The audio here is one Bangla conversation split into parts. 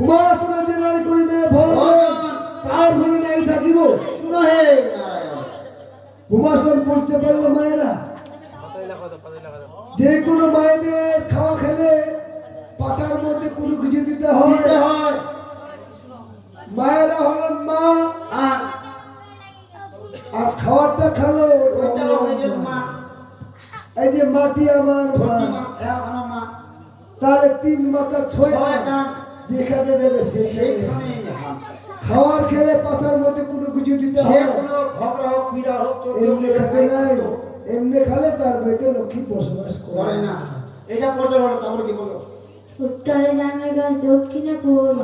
উমাসনে যে নারী করিবে ভোজন তার ঘরে নাই থাকিব। শুনো হে নারায়ণ, উমাসন পড়তে পারলো মায়েরা, যে কোনো মায়েদের খাওয়া খেলে পাচার মধ্যে কোনো কিছু দিতে হয়। মায়েরা হলেন মা, আর খাওয়ারটা খেলো মা। এই যে মাটি আমার মা, তাহলে 3 মাথা 6 কান যেখানে যাবে সেখানে খাওয়ার খেলে পাচার মধ্যে কোনো কিছু দিতে হয়। এমনি খেতে নাই, এমনি খালে তার বাড়িতে লক্ষ্মী বসবাস করে না। এটা পড়তে হলো, তারপর কি বলবো? উত্তরে জামের গাছ, দক্ষিণে ফুল,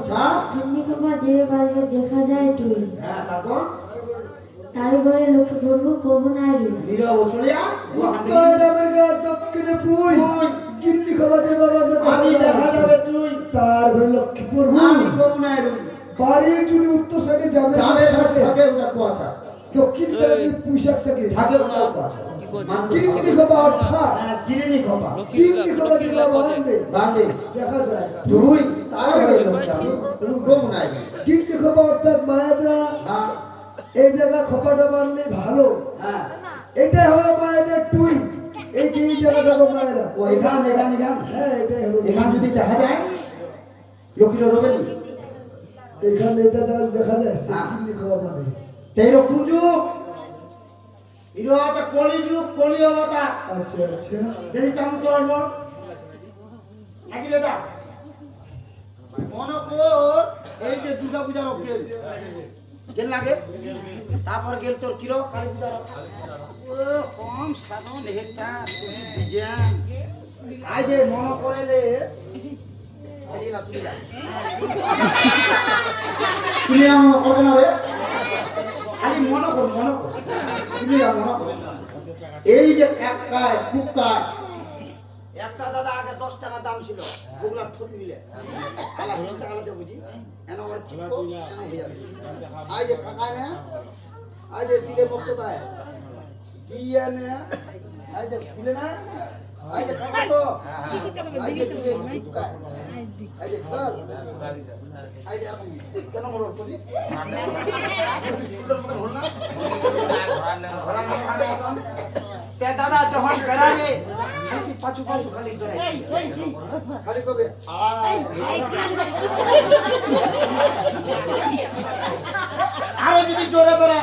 গিন্নি খোপা যে বাজবে দেখা যায় টুল। হ্যাঁ, তারপর তারি ঘরে লক্ষ্মী ধরবো কবু নাই রুল। নীরব চলিয়া উত্তরে জামের গাছ, দক্ষিণে পুই, গিন্নি খোপা যে বাবা দেখা যাবে তুই, তার ঘরে লক্ষ্মী পড়বো। আমি কবু নাই রুল। বাড়ির যদি উত্তর সাইডে জামের যাবে থাকে, থাকে ওটা কুয়াশা, দক্ষিণ সাইডে যদি পুঁইশাক থাকে, থাকে ওটা কুয়াশা। গিন্নি খোপা অর্থাৎ গিরিনি খোপা গিন্নি খোপা যেগুলো বাঁধবে বাঁধে দেখা যায়। তুই তার কবু নাই। গিন্নি খোপা অর্থাৎ মায়েরা হ্যাঁ এই জায়গা খোপাটা বাঁধলে ভালো। হ্যাঁ, এটাই হলো মায়েদের টুই। এই যে এই জায়গাটা হলো মায়েরা, এখান হ্যাঁ এটাই হলো। এখান যদি দেখা যায় লক্ষ্মীর রবেন এখানে এটা জায়গা দেখা যায় সে গিন্নি খোপা বাঁধে। তেই রকম যুগ ইরো আছে, কলি যুগ, কলি অবতা। আচ্ছা আচ্ছা, যদি চামচ করবো নাকি রেটা মনে কর এই যে দুর্গা পূজার গেল গেল লাগে, তারপর গেল তোর কিরো কালী পূজার ও কম সাজন হেটা ডিজাইন আই যে মনে করে রে তুমি মনে করবে না রে, খালি মনে কর তুমি মনে কর। এই যে একায় কুকায় একটা দাদা আগে 10 টাকা দাম ছিল, ওগুলা ঠোঁট মিলে আলা 20 টাকা লাগছে বুঝি এন আমার চিপো এন হয়ে যাবে। আই যে কাকায় না, আই যে দিলে মস্ত পায় দিয়ে না, আই যে দিলে না, আই যে কাকা তো আই যে দিলে কুকায়, আই যে কর আই যে এখন কেন মরো করি তে দাদা যখন বেরাবে পাঁচু খালি ধরে খালি কবে আরো যদি জোরে বেড়ে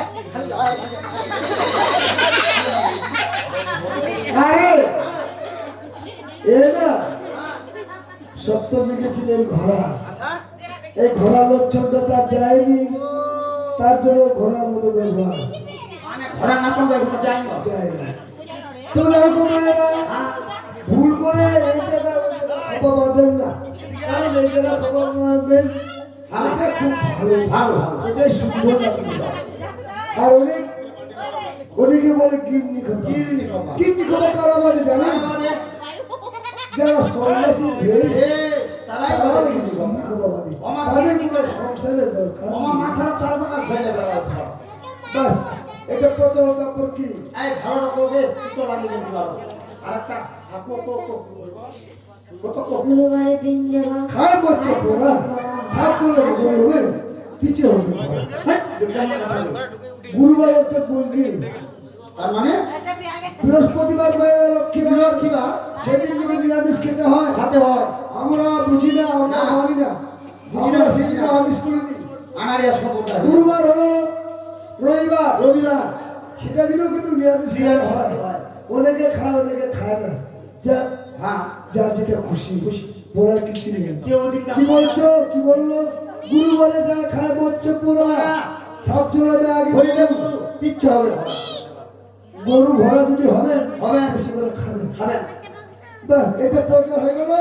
আরে এ না সপ্তযুগে ছিলেন ঘোড়া। আচ্ছা এই ঘোড়া লক্ষণটা তার যায়নি, তার জন্য ঘোড়ার মতো ব্যবহার মানে ঘোড়া না চলবে কোনো যায় না যায় না। তো দেখো মায়েরা ভুল করে এই জায়গায় খোপা বাঁধেন না, কারণ এই জায়গায় খোপা বাঁধবেন এটা খুব ভালো ভালো এটাই সুন্দর লাগবে। আর অনেকে বলে গিন্নি খোপা, গিন্নি খোপা কারা বাঁধে জানেন? যারা সন্ন্যাসী ভেষ তারাই তারা গিন্নি খোপা বাঁধে, তাদের কোনো সংসারের দরকার আমার মাথার চার ভাগা হয়ে যাবে বাস। এটা প্রচার তারপর কি এই ভালো করবে তো লাগিয়ে দিতে পারো। আরেকটা আপু কত গুরুবারে দিন যাবা খায় বচ্চা পোড়া সাত চলে হবে পিছিয়ে হবে। গুরুবার অর্থাৎ বুঝলি, তার মানে বৃহস্পতিবার মায়েরা লক্ষ্মীবার সেদিন যদি নিরামিষ খেতে হয় হাতে হয় আমরা বুঝি না, আমরা মানি না, আমরা সেদিন আমিষ করে দিই। আনারিয়া সম্প্রদায় গুরুবার হলো রবিবার, সেটা দিনও কিন্তু নিরামিষ হয়। অনেকে খায় অনেকে খায় না, যা হ্যাঁ যার যেটা খুশি বলার কিছু নেই। কেউ দিন কি বলছো, কি বললো? গুরুবারে যা খায় মৎস্য পোড়া সব চলে আগে হইলে পিচ্ছ হবে গরু ভরা যদি হবে হবে বেশি করে খাবে খাবেন। বাস এটা প্রচার হয়ে গেল।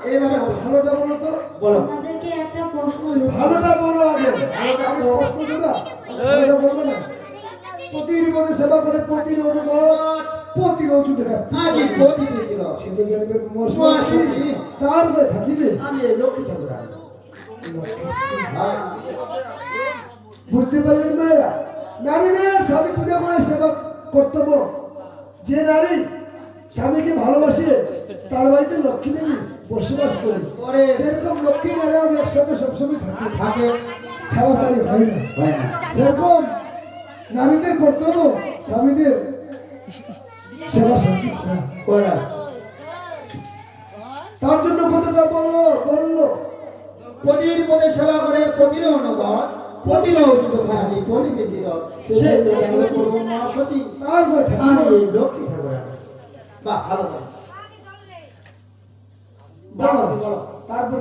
এইভাবে ভালোটা বলো তো, বলো আমাদেরকে একটা প্রশ্ন ভালোটা বলো আগে, আমি প্রশ্ন দেবা ভালোটা বলবো না। প্রতির মধ্যে সেবা করে প্রতির অনুভব প্রতি রচু দেখা আজি প্রতি দিল সে তো জানবে মশমাসি তার মধ্যে থাকিবে। আমি এই লক্ষ্মী ঠাকুর বুঝতে পারলেন মায়েরা? নারীদের স্বামী পূজা করে সেবা কর্তব্য। যে নারী স্বামীকে ভালোবাসে তার বাড়িতে লক্ষ্মী দেবী বসবাস করে করে যেরকম লক্ষ্মী নারায়ণ একসাথে সবসময় থাকে থাকে ছাড়াছাড়ি হয় না হয় না সেরকম নারীদের কর্তব্য স্বামীদের সেবা শান্তি করা করা তার জন্য কতটা বললো পতির পদে সেবা করে পতির অনুগত পতির উচ্চ ভারী পতি বৃদ্ধির সে তো জানবে পূর্ব মহাসতী তার কথা আর এই লক্ষ্মী ঠাকুর বা ভালো বলো তারপর